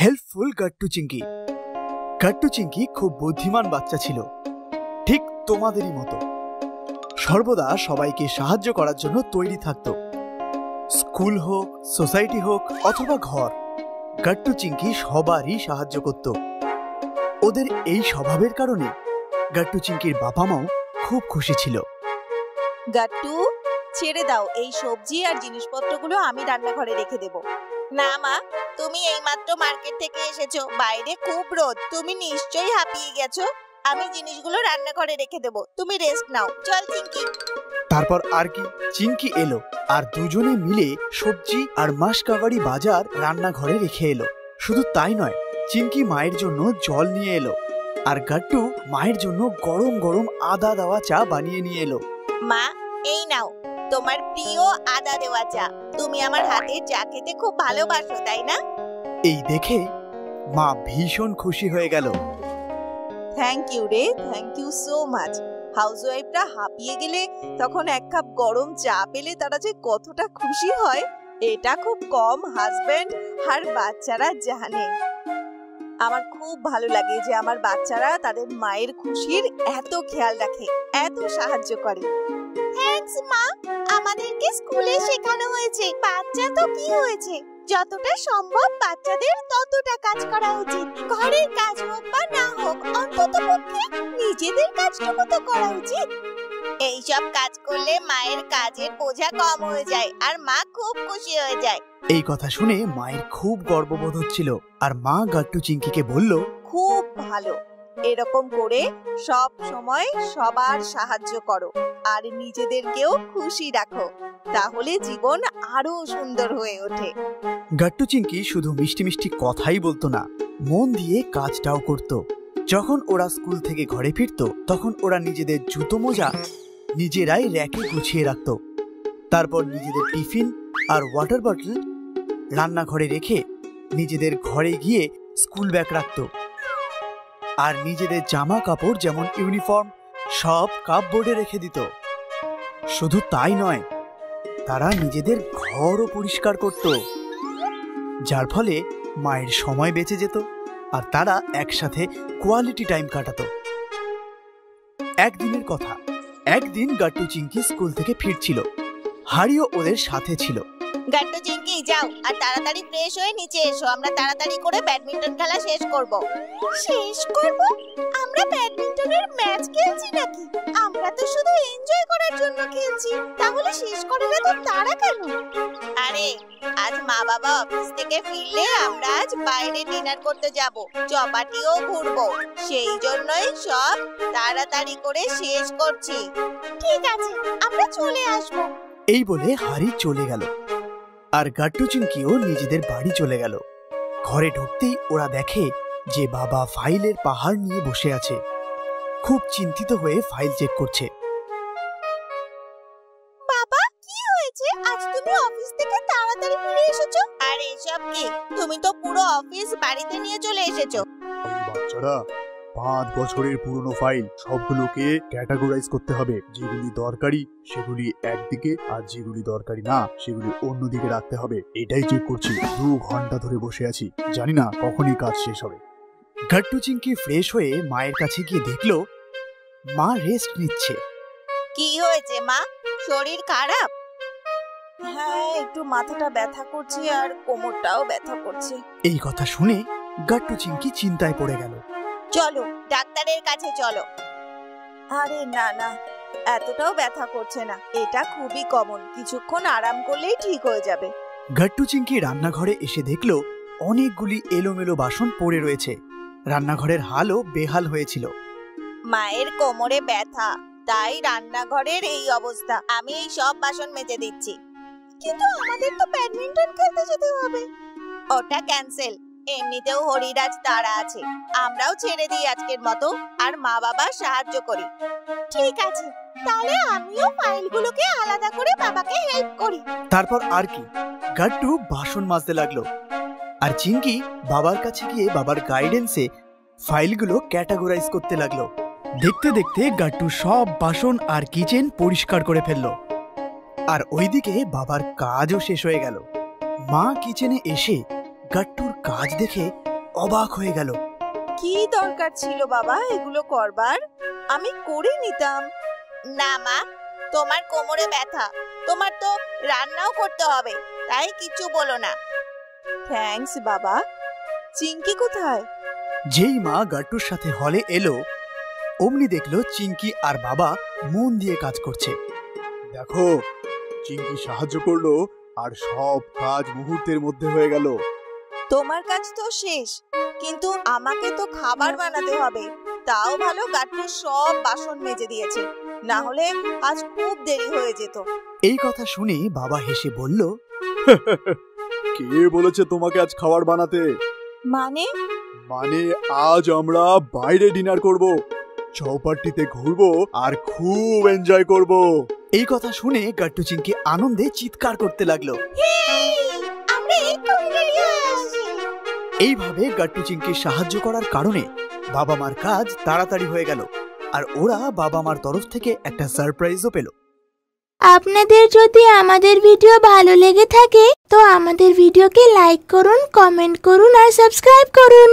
Helpful Gattu Chinki. Gattu Chinki খুব বুদ্ধিমান বাচ্চা ছিল, ঠিক তোমাদেরই মতো। সর্বদা সবাইকে সাহায্য করার জন্য তৈরি থাকতো। স্কুল হোক, সোসাইটি হোক অথবা ঘর, গাট্টু চিংকি সবারই সাহায্য করত। ওদের এই স্বভাবের কারণে গাট্টু চিংকির বাবা মাও খুব খুশি ছিল। গাট্টু, ছেড়ে দাও, এই সবজি আর জিনিসপত্রগুলো আমি রান্নাঘরে রেখে দেব। না মা, তুমি এইমাত্র মার্কেট থেকে এসেছো, বাইরে খুব রোদ, তুমি নিশ্চয়ই হাঁপিয়ে গেছো। আমি জিনিসগুলো রান্নাঘরে রেখে দেব, তুমি রেস্ট নাও। চল চিংকি। তারপর আর কি, চিংকি এলো আর দুজনে মিলে সবজি আর মাসকাবাড়ি বাজার রান্নাঘরে রেখে এলো। শুধু তাই নয়, চিংকি মায়ের জন্য জল নিয়ে এলো আর গাট্টু মায়ের জন্য গরম গরম আদা দেওয়া চা বানিয়ে নিয়ে এলো। মা, এই নাও তোমার প্রিয় আদা দেওয়া চা। তুমি আমার হাতের চা খেতে খুব ভালোবাসো, তাই না? এই দেখে মা ভীষণ খুশি হয়ে গেল। থ্যাংক ইউ রে, থ্যাংক ইউ সো মাচ। হাউসওয়াইফরা হাঁপিয়ে গেলে তখন এক কাপ গরম চা পেলে তারা যে কতটা খুশি হয়, এটা খুব কম হাজবেন্ড আর বাচ্চারা জানে। আমার খুব ভালো লাগে যে আমার বাচ্চারা তাদের মায়ের খুশির এত খেয়াল রাখে, এত সাহায্য করে। থ্যাঙ্কস মা, আমাদেরকে স্কুলে শেখানো হয়েছে বাচ্চা তো কি হয়েছে, যতটা সম্ভব বাচ্চাদের ততটা কাজ করা উচিত। ঘরের কাজ হোক বা না হোক, অন্ততপক্ষে নিজেদের কাজটুকু তো করা উচিত। এইসব কাজ করলে মায়ের কাজের বোঝা কম হয়ে যায় আর মা খুব খুশি হয়ে যায়। এই কথা শুনে মায়ের খুব গর্ববোধ হচ্ছিল আর মা গাট্টু চিংকিকে বলল, খুব ভালো, এরকম করে সব সময় সবার সাহায্য করো আর নিজেদেরকেও খুশি রাখো, তাহলে জীবন আরো সুন্দর হয়ে ওঠে। গাট্টু চিংকি শুধু মিষ্টি মিষ্টি কথাই বলতো না, মন দিয়ে কাজটাও করত। যখন ওরা স্কুল থেকে ঘরে ফিরতো তখন ওরা নিজেদের জুতো মোজা নিজেরাই র্যাকে গুছিয়ে রাখত। তারপর নিজেদের টিফিন আর ওয়াটার বটল রান্নাঘরে রেখে নিজেদের ঘরে গিয়ে স্কুল ব্যাগ রাখত। আর নিজেদের জামা কাপড় যেমন ইউনিফর্ম সব কাপবোর্ডে রেখে দিত। শুধু তাই নয়, তারা নিজেদের ঘরও পরিষ্কার করত, যার ফলে মায়ের সময় বেঁচে যেত আর তারা একসাথে কোয়ালিটি টাইম কাটাতো। একদিনের কথা, একদিন গাট্টু চিংকি স্কুল থেকে ফিরছিল, হারিও ওদের সাথে ছিল। গাট্টু চিংকি, যাও আর তাড়াতাড়ি ফ্রেশ হয়ে নিচে এসো, আমরা তাড়াতাড়ি করে ব্যাডমিন্টন খেলা শেষ করব। শেষ করব? আমরা ব্যাডমিন্টনের ম্যাচ খেলছি নাকি? আমরা তো শুধু এনজয় করার জন্য খেলছি, তাহলে শেষ করলে তো তারা কেন? আরে আজ মা বাবা অফিস থেকে ফিরলে আমরা আজ বাইরে ডিনার করতে যাব, চপাটিও ঘুরবো, সেই জন্যই সব তাড়াতাড়ি করে শেষ করছি। ঠিক আছে, আমরা চলে আসবো। এই বলে হারি চলে গেল আর গাট্টু চিংকিও নিজেদের বাড়ি চলে গেল। ঘরে ঢুকতেই ওরা দেখে যে বাবা ফাইলের পাহাড় নিয়ে বসে আছে, খুব চিন্তিত হয়ে ফাইল চেক করছে। বাবা, কি হয়েছে? আজ তুমি অফিস থেকে তাড়াতাড়ি ফিরে এসেছো? আর এসব কি? তুমি তো পুরো অফিস বাড়িতে নিয়ে চলে এসেছো। বাচ্চারা, 5 বছরের পুরনো ফাইল সবগুলোকে ক্যাটাগরাইজ করতে হবে। যেগুলি দরকারি সেগুলি একদিকে আর যেগুলি দরকারি না সেগুলি অন্যদিকে রাখতে হবে। এটাই চেক করছি, 2 ঘন্টা ধরে বসে আছি, জানি না কখনই কাজ শেষ হবে। গাট্টু চিংকি ফ্রেশ হয়ে মায়ের কাছে গিয়ে দেখলো মা রেস্ট নিচ্ছে। কি হয়েছে মা, শরীর খারাপ? হ্যাঁ, একটু মাথাটা ব্যথা করছে আর কোমরটাও ব্যথা করছে। এই কথা শুনে গাট্টু চিংকি চিন্তায় পড়ে গেল। চলো ডাক্তারের কাছে চলো। আরে না না, এতটাও ব্যথা করছে না, এটা খুবই কমন, কিছুক্ষণ আরাম করলেই ঠিক হয়ে যাবে। গাট্টু চিংকি রান্নাঘরে এসে দেখলো অনেকগুলি এলোমেলো বাসন পড়ে রয়েছে। রান্নাঘরের হালও বেহাল হয়েছিল। মায়ের কোমরে ব্যথা, তাই রান্নাঘরের এই অবস্থা। আমি এই সব বাসন মেজে দিচ্ছি। কিন্তু আমাদের তো ব্যাডমিন্টন খেলতে যেতে হবে। ওটা ক্যান্সেল, এমনিতেও হরিরাজ তারা আছে, আমরাও ছেড়ে দিই আজকের মতো আর মা বাবা সাহায্য করি। ঠিক আছে, তাহলে আমিও ফাইলগুলোকে আলাদা করে বাবাকে হেল্প করি। তারপর আর কি, গাট্টু বাসন মাজতে লাগলো আর চিংকি বাবার কাছে গিয়ে বাবার গাইডেন্সে ফাইলগুলো ক্যাটাগরাইজ করতে লাগলো। দেখতে দেখতে গাট্টু সব বাসন আর কিচেন পরিষ্কার করে ফেললো আর ওইদিকে বাবার কাজও শেষ হয়ে গেল। মা কিচেনে এসে গাট্টুর কাজ দেখে অবাক হয়ে গেল। কি দরকার ছিল বাবা এগুলো করবার? আমি করে নিতাম। না মা, তোমার কোমরে ব্যথা, তোমার তো রান্নাও করতে হবে, তাই কিছু বলো না। থ্যাঙ্কস বাবা। চিঙ্কি কোথায়? যেই মা গাট্টুর সাথে হলে এলো, অমনি দেখলো চিঙ্কি আর বাবা মন দিয়ে কাজ করছে। দেখো, চিঙ্কি সাহায্য করলো আর সব কাজ মুহূর্তের মধ্যে হয়ে গেল। তোমার কাজ তো শেষ, কিন্তু আমাকে তো খাবার বানাতে হবে। তাও ভালো গাট্টু সব বাসন মেজে দিয়েছে, না হলে আজ খুব দেরি হয়ে যেত। এই কথা শুনে বাবা হেসে বলল, কে বলেছে তোমাকে আজ খাবার বানাতে? মানে? মানে আজ আমরা বাইরে ডিনার করব, চৌপাটিতে ঘুরবো আর খুব এনজয় করব। এই কথা শুনে গাট্টু চিঙ্কি আনন্দে চিৎকার করতে লাগলো। এইভাবে গাট্টু চিঙ্কির সাহায্য করার কারণে বাবা মার কাজ তাড়াতাড়ি হয়ে গেল, আর ওরা বাবা মার তরফ থেকে একটা সারপ্রাইজও পেল। আপনাদের যদি আমাদের ভিডিও ভালো লেগে থাকে তো আমাদের ভিডিওকে লাইক করুন, কমেন্ট করুন আর সাবস্ক্রাইব করুন।